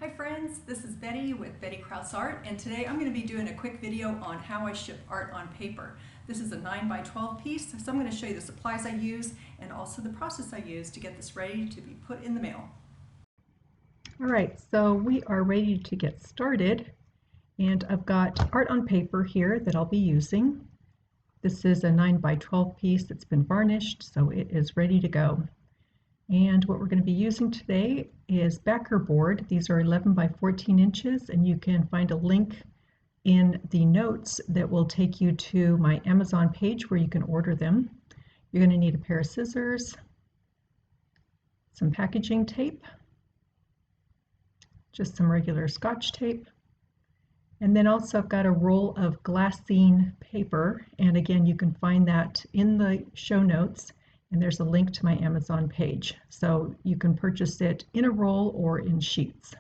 Hi friends, this is Betty with Betty Krause Art, and today I'm going to be doing a quick video on how I ship art on paper. This is a 9x12 piece, so I'm going to show you the supplies I use and also the process I use to get this ready to be put in the mail. All right, so we are ready to get started, and I've got art on paper here that I'll be using. This is a 9x12 piece that's been varnished, so it is ready to go. And what we're going to be using today is backer board. These are 11 by 14 inches, and you can find a link in the notes that will take you to my Amazon page where you can order them. You're going to need a pair of scissors, some packaging tape, just some regular Scotch tape, and then also I've got a roll of glassine paper, and again you can find that in the show notes, and there's a link to my Amazon page, so you can purchase it in a roll or in sheets.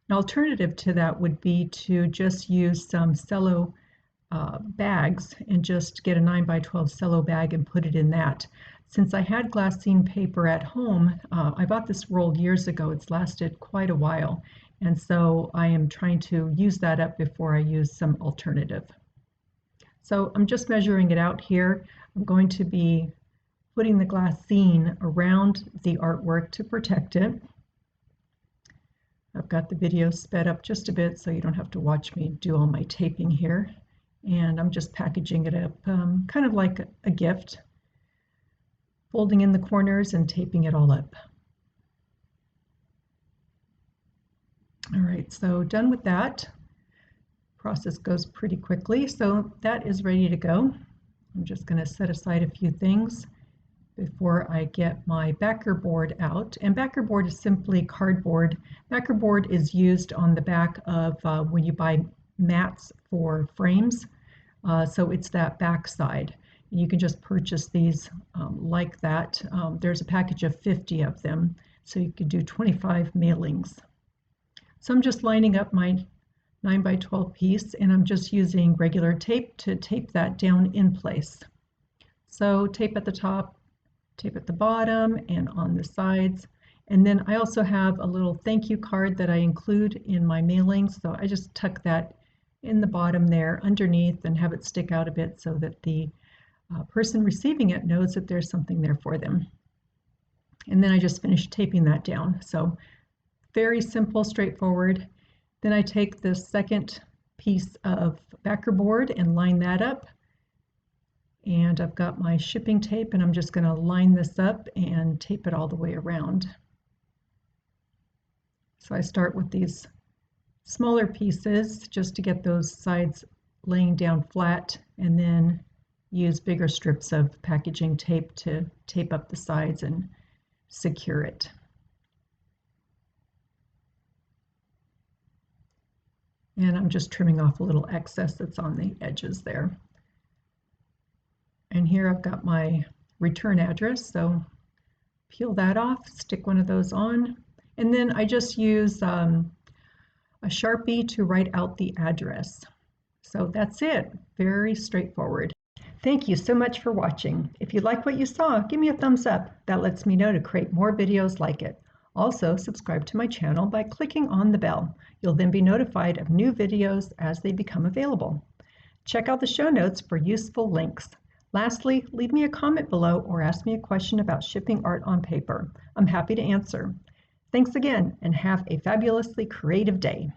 An alternative to that would be to just use some cello bags and just get a 9x12 cello bag and put it in that. Since I had glassine paper at home, I bought this roll years ago. It's lasted quite a while, and so I am trying to use that up before I use some alternative. So I'm just measuring it out here. I'm going to be putting the glassine around the artwork to protect it. I've got the video sped up just a bit so you don't have to watch me do all my taping here. And I'm just packaging it up kind of like a gift, folding in the corners and taping it all up. All right, so done with that. Process goes pretty quickly, so that is ready to go. I'm just going to set aside a few things before I get my backer board out. And backer board is simply cardboard. Backer board is used on the back of when you buy mats for frames. So it's that back side. You can just purchase these like that. There's a package of 50 of them, so you could do 25 mailings. So I'm just lining up my 9x12 piece, and I'm just using regular tape to tape that down in place. So tape at the top, tape at the bottom and on the sides. And then I also have a little thank you card that I include in my mailings, so I just tuck that in the bottom there underneath and have it stick out a bit so that the person receiving it knows that there's something there for them. And then I just finished taping that down. So very simple, straightforward. Then I take the second piece of backer board and line that up. And I've got my shipping tape, and I'm just going to line this up and tape it all the way around. So I start with these smaller pieces just to get those sides laying down flat, and then use bigger strips of packaging tape to tape up the sides and secure it. And I'm just trimming off a little excess that's on the edges there. And here I've got my return address, so peel that off, stick one of those on, and then I just use a Sharpie to write out the address. So that's it, very straightforward. Thank you so much for watching. If you like what you saw, give me a thumbs up. That lets me know to create more videos like it. Also, subscribe to my channel by clicking on the bell. You'll then be notified of new videos as they become available. Check out the show notes for useful links. Lastly, leave me a comment below or ask me a question about shipping art on paper. I'm happy to answer. Thanks again, and have a fabulously creative day.